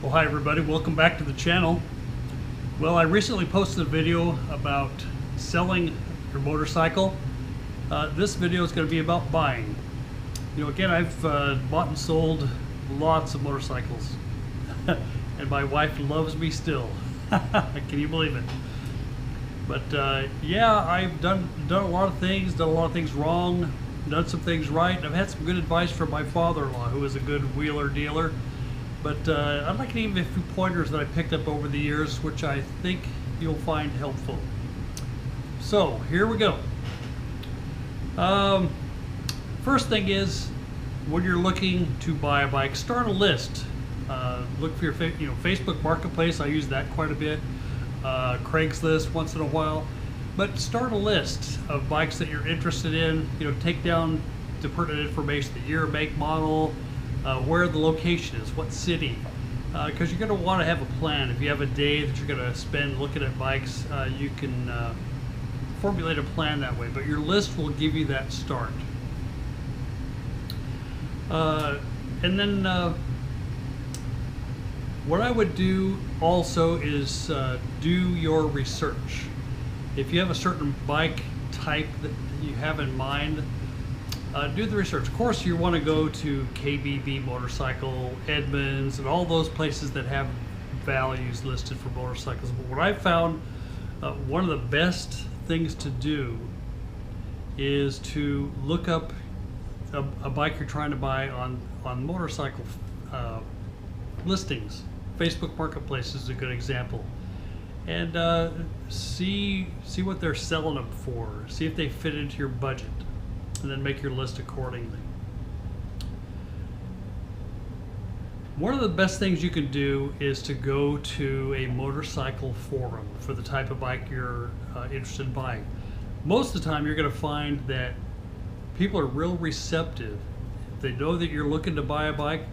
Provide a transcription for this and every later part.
Well, hi everybody, welcome back to the channel. Well, I recently posted a video about selling your motorcycle. This video is going to be about buying. You know, again, I've bought and sold lots of motorcycles. And my wife loves me still. Can you believe it? But yeah, I've done a lot of things wrong, done some things right. I've had some good advice from my father-in-law, who is a good wheeler dealer. But I'd like to give you a few pointers that I picked up over the years, which I think you'll find helpful. So here we go. First thing is, when you're looking to buy a bike, start a list. Look for your Facebook Marketplace. I use that quite a bit. Craigslist once in a while. But start a list of bikes that you're interested in. You know, take down the pertinent information: the year, make, model, where the location is, what city. Because you're going to want to have a plan. If you have a day that you're going to spend looking at bikes, you can formulate a plan that way. But your list will give you that start. And then what I would do also is do your research. If you have a certain bike type that you have in mind, do the research. Of course, you want to go to KBB Motorcycle, Edmunds, and all those places that have values listed for motorcycles. But what I found, one of the best things to do is to look up a bike you're trying to buy on motorcycle listings. Facebook Marketplace is a good example. And see what they're selling them for. See if they fit into your budget, and then make your list accordingly. One of the best things you can do is to go to a motorcycle forum for the type of bike you're interested in buying. Most of the time you're going to find that people are real receptive. If they know that you're looking to buy a bike,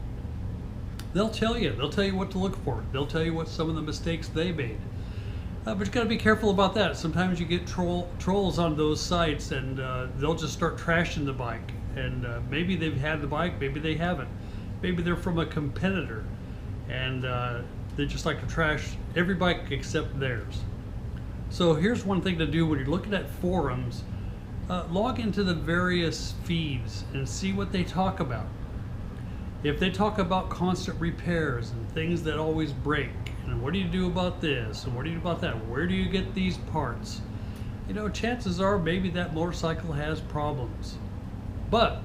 they'll tell you what to look for. They'll tell you what some of the mistakes they made. But you got to be careful about that. Sometimes you get trolls on those sites, and they'll just start trashing the bike. And maybe they've had the bike, maybe they haven't. Maybe they're from a competitor, and they just like to trash every bike except theirs. So here's one thing to do when you're looking at forums. Log into the various feeds and see what they talk about. If they talk about constant repairs and things that always break, and what do you do about this, and what do you do about that, where do you get these parts, you know, chances are maybe that motorcycle has problems. But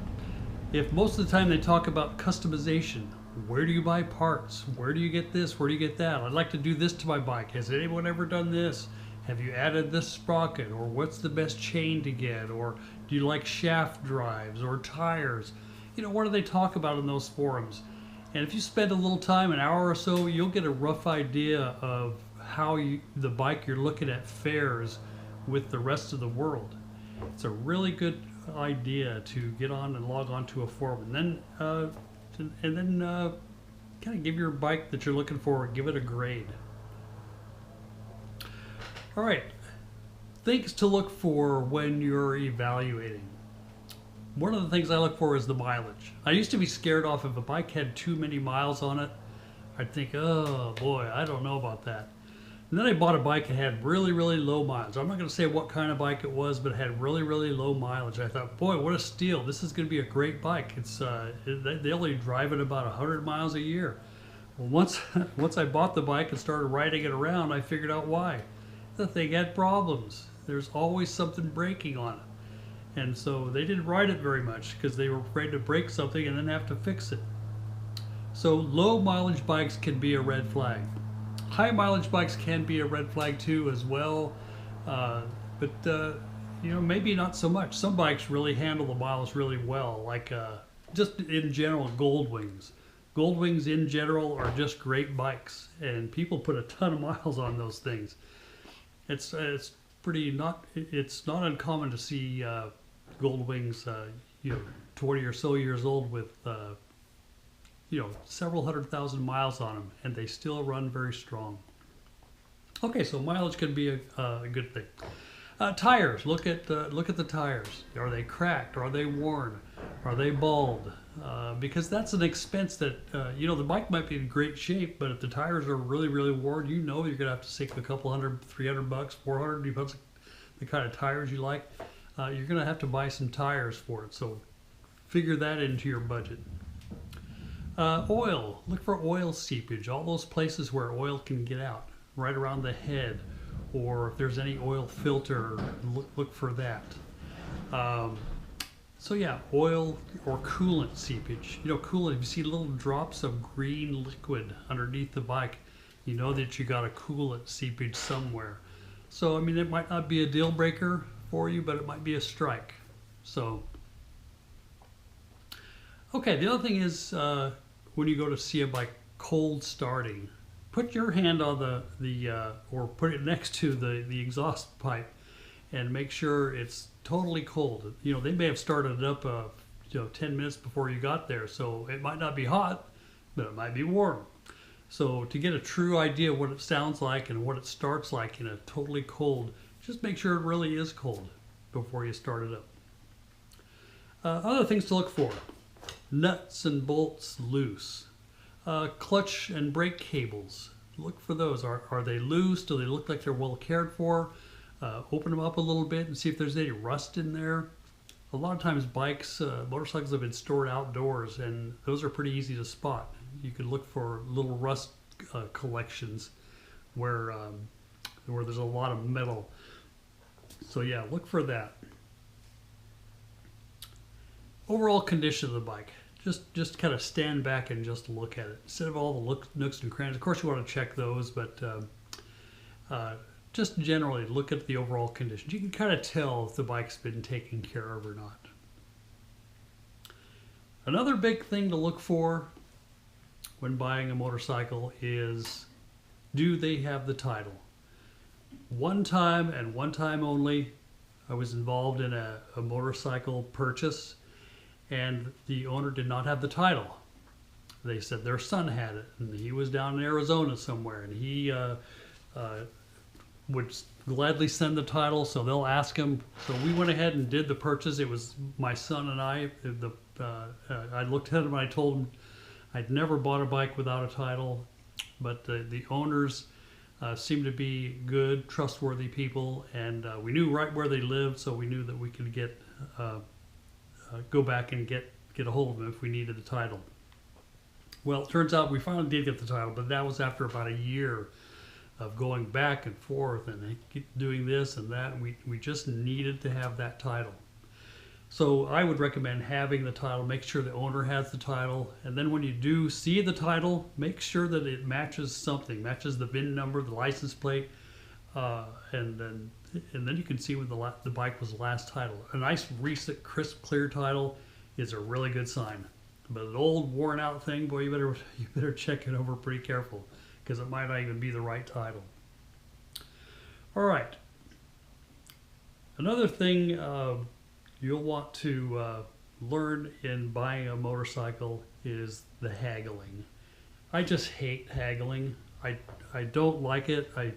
if most of the time they talk about customization, where do you buy parts, where do you get this, where do you get that, I'd like to do this to my bike, has anyone ever done this, have you added this sprocket, or what's the best chain to get, or do you like shaft drives or tires? You know, what do they talk about in those forums? And if you spend a little time, an hour or so, you'll get a rough idea of how the bike you're looking at fares with the rest of the world. It's a really good idea to get on and log on to a forum, and then kind of give your bike that you're looking for, give it a grade. All right, things to look for when you're evaluating. One of the things I look for is the mileage. I used to be scared off if a bike had too many miles on it. I'd think, oh boy, I don't know about that. And then I bought a bike that had really, really low mileage. I'm not going to say what kind of bike it was, but it had really, really low mileage. I thought, boy, what a steal. This is going to be a great bike. It's they only drive it about 100 miles a year. Well, once I bought the bike and started riding it around, I figured out why. The thing had problems. There's always something breaking on it. And so they didn't ride it very much because they were afraid to break something and then have to fix it. So low mileage bikes can be a red flag. High mileage bikes can be a red flag too as well. But you know, maybe not so much. Some bikes really handle the miles really well, like just in general, Goldwings. Goldwings in general are just great bikes, and people put a ton of miles on those things. It's not uncommon to see Goldwings, you know, 20 or so years old with you know, several 100,000 miles on them, and they still run very strong. Okay, so mileage can be a good thing. Tires. Look at the tires. Are they cracked? Are they worn? Are they bald? Because that's an expense that, the bike might be in great shape, but if the tires are really, really worn, you're going to have to sink a couple hundred, $300, 400, depends on the kind of tires you like. You're going to have to buy some tires for it. So figure that into your budget. Oil. Look for oil seepage. All those places where oil can get out, right around the head, or if there's any oil filter, look for that. So yeah, oil or coolant seepage. Coolant, if you see little drops of green liquid underneath the bike, you know that you got a coolant seepage somewhere. So, I mean, it might not be a deal breaker for you, but it might be a strike. So, okay, the other thing is when you go to see a bike cold starting, put your hand on or put it next to the exhaust pipe and make sure it's totally cold. They may have started it up 10 minutes before you got there, so it might not be hot, but it might be warm. So to get a true idea of what it sounds like and what it starts like in a totally cold, just make sure it really is cold before you start it up. Other things to look for: nuts and bolts loose, clutch and brake cables. Look for those. Are they loose? Do they look like they're well cared for? Open them up a little bit and see if there's any rust in there. A lot of times motorcycles have been stored outdoors, and those are pretty easy to spot. You can look for little rust collections where there's a lot of metal. So yeah, look for that. Overall condition of the bike. Just kind of stand back and just look at it instead of all the nooks and crannies. Of course, you want to check those, but just generally look at the overall conditions. You can kind of tell if the bike's been taken care of or not. Another big thing to look for when buying a motorcycle is, do they have the title? One time and one time only, I was involved in a motorcycle purchase, and the owner did not have the title. They said their son had it, and he was down in Arizona somewhere, and he would gladly send the title, so they'll ask him. So we went ahead and did the purchase. It was my son and I. I looked at him and I told him I'd never bought a bike without a title, but the owners seemed to be good, trustworthy people, and we knew right where they lived, so we knew that we could go back and get a hold of them if we needed the title. Well, it turns out we finally did get the title, but that was after about a year of going back and forth and doing this and that. And we just needed to have that title. So I would recommend having the title. Make sure the owner has the title, and then when you do see the title, make sure that it matches something, matches the VIN number, the license plate, and then you can see when the bike was last titled. A nice recent, crisp, clear title is a really good sign. But an old, worn out thing, boy, you better check it over pretty careful, because it might not even be the right title. All right. Another thing you'll want to learn in buying a motorcycle is the haggling. I just hate haggling. I don't like it. I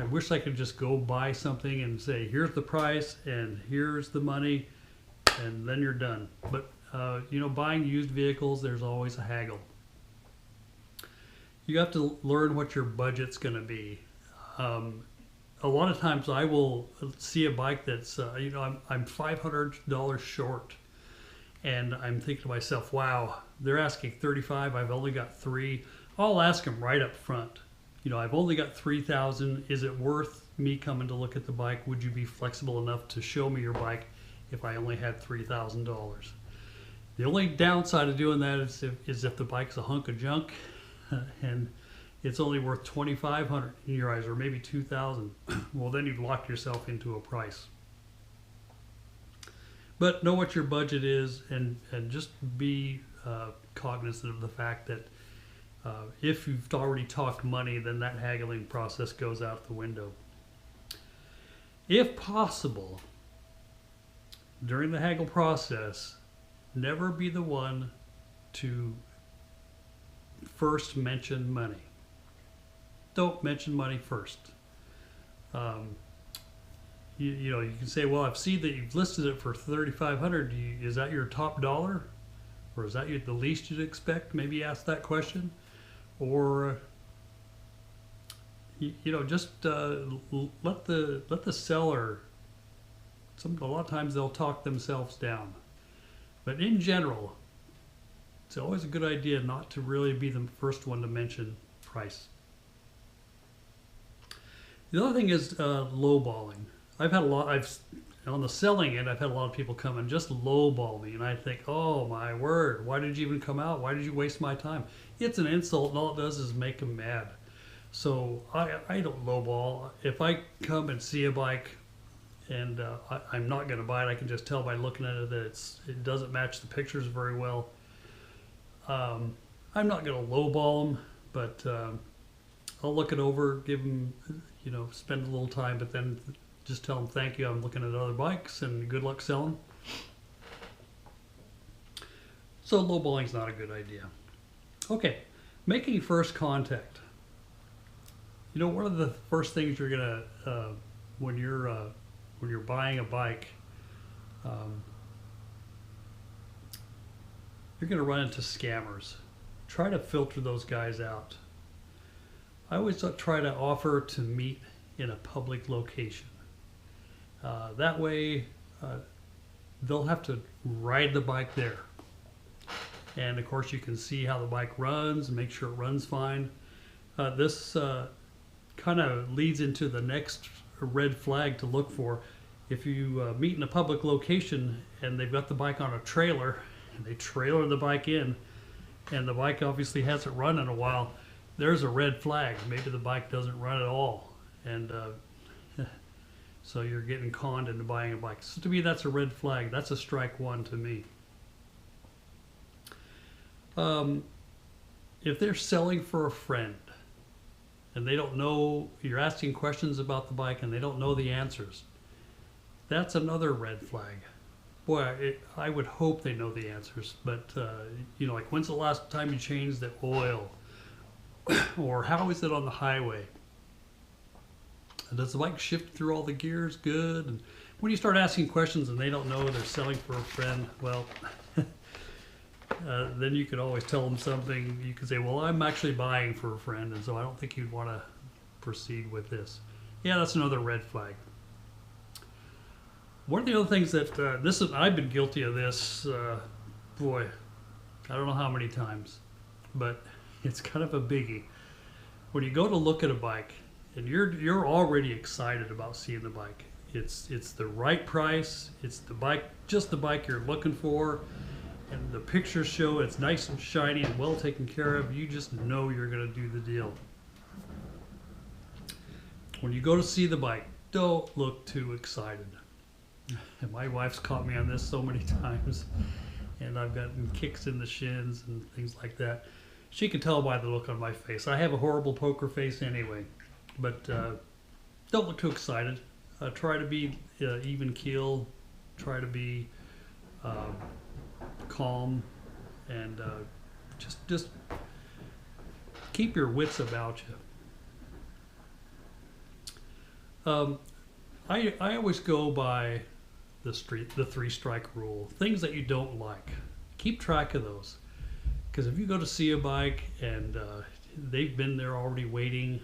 wish I could just go buy something and say, here's the price and here's the money, and then you're done. But buying used vehicles, there's always a haggle. You have to learn what your budget's going to be. A lot of times I will see a bike that's, I'm $500 short, and I'm thinking to myself, wow, they're asking $35, I've only got $3. I'll ask them right up front. I've only got $3,000. Is it worth me coming to look at the bike? Would you be flexible enough to show me your bike if I only had $3,000? The only downside of doing that is if the bike's a hunk of junk and it's only worth $2,500 in your eyes, or maybe $2,000. Well, then you've locked yourself into a price. But know what your budget is, and just be cognizant of the fact that if you've already talked money, then that haggling process goes out the window. If possible, during the haggle process, never be the one to first mention money. Don't mention money first. you know, you can say, well, I've seen that you've listed it for 3,500. Is that your top dollar, or is that the least you'd expect? Maybe ask that question, or you know, just let the seller. A lot of times they'll talk themselves down, but in general, it's always a good idea not to really be the first one to mention price. The other thing is lowballing. I've had a lot. On the selling end, I've had a lot of people come and just lowball me, and I think, oh my word, why did you even come out? Why did you waste my time? It's an insult, and all it does is make them mad. So I don't lowball. If I come and see a bike and I'm not going to buy it, I can just tell by looking at it that it doesn't match the pictures very well. I'm not going to lowball them, but I'll look it over, give them, you know, spend a little time, but then just tell them thank you. I'm looking at other bikes, and good luck selling. So lowballing is not a good idea. Okay, making first contact. You know, one of the first things you're gonna when you're buying a bike, you're gonna run into scammers. Try to filter those guys out. I always try to offer to meet in a public location. That way, they'll have to ride the bike there. And of course, you can see how the bike runs and make sure it runs fine. This kind of leads into the next red flag to look for. If you meet in a public location and they've got the bike on a trailer, and they trailer the bike in, and the bike obviously hasn't run in a while, there's a red flag. Maybe the bike doesn't run at all. And so you're getting conned into buying a bike. So to me, that's a red flag. That's a strike one to me. If they're selling for a friend and they don't know, you're asking questions about the bike and they don't know the answers, that's another red flag. Boy, I would hope they know the answers, but you know, like, when's the last time you changed the oil? Or how is it on the highway? Does the bike shift through all the gears good? And when you start asking questions and they don't know, they're selling for a friend, well, then you could always tell them something. You could say, well, I'm actually buying for a friend, and so I don't think you'd want to proceed with this. Yeah, that's another red flag. One of the other things that, I've been guilty of this, boy, I don't know how many times, but it's kind of a biggie. When you go to look at a bike, and you're already excited about seeing the bike. It's the right price. It's the bike, just the bike you're looking for, and the pictures show it's nice and shiny and well taken care of. You just know you're going to do the deal. When you go to see the bike, don't look too excited. And my wife's caught me on this so many times, and I've gotten kicks in the shins and things like that. She can tell by the look on my face. I have a horrible poker face anyway. But don't look too excited. Try to be even keel. Try to be calm, and just keep your wits about you. I always go by the 3-strike rule. Things that you don't like, keep track of those. Because if you go to see a bike and they've been there already waiting,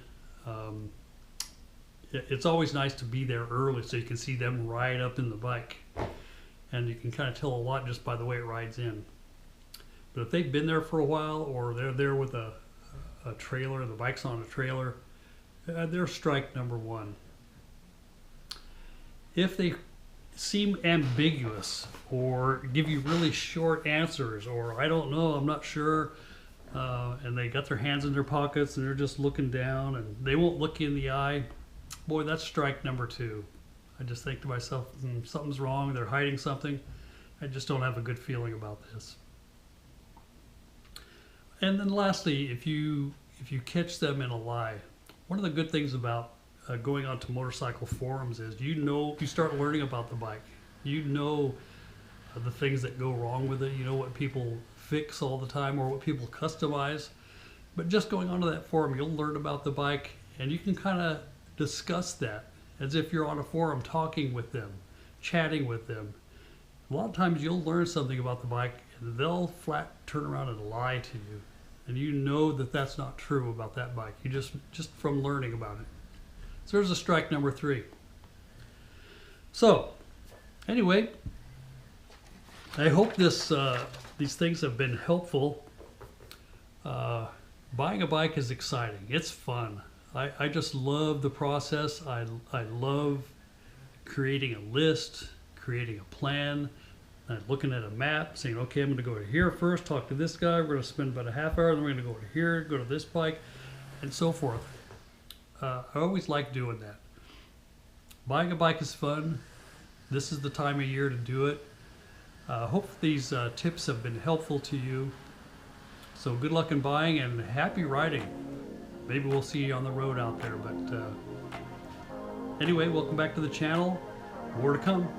it's always nice to be there early so you can see them ride up in the bike, and you can kind of tell a lot just by the way it rides in. But if they've been there for a while, or they're there with a trailer, the bike's on a trailer, they're strike number one. If they seem ambiguous or give you really short answers, or I don't know, I'm not sure, and they got their hands in their pockets and they're just looking down and they won't look you in the eye, boy, that's strike number 2. I just think to myself, something's wrong, they're hiding something. I just don't have a good feeling about this. And then lastly, if you catch them in a lie, one of the good things about going onto motorcycle forums is you start learning about the bike. You know the things that go wrong with it. You know what people fix all the time or what people customize. But just going onto that forum, you'll learn about the bike, and you can kind of discuss that as if you're on a forum talking with them, chatting with them. A lot of times you'll learn something about the bike and they'll flat turn around and lie to you. And you know that that's not true about that bike. You just from learning about it. So there's a strike number 3. So anyway, I hope these things have been helpful. Buying a bike is exciting. It's fun. I just love the process. I love creating a list, creating a plan, and looking at a map, saying, okay, I'm going to go to here first, talk to this guy, we're going to spend about a half hour, then we're going to go to here, go to this bike, and so forth. I always like doing that. Buying a bike is fun. This is the time of year to do it. Hope these tips have been helpful to you. So good luck in buying and happy riding. Maybe we'll see you on the road out there. But anyway, welcome back to the channel. More to come.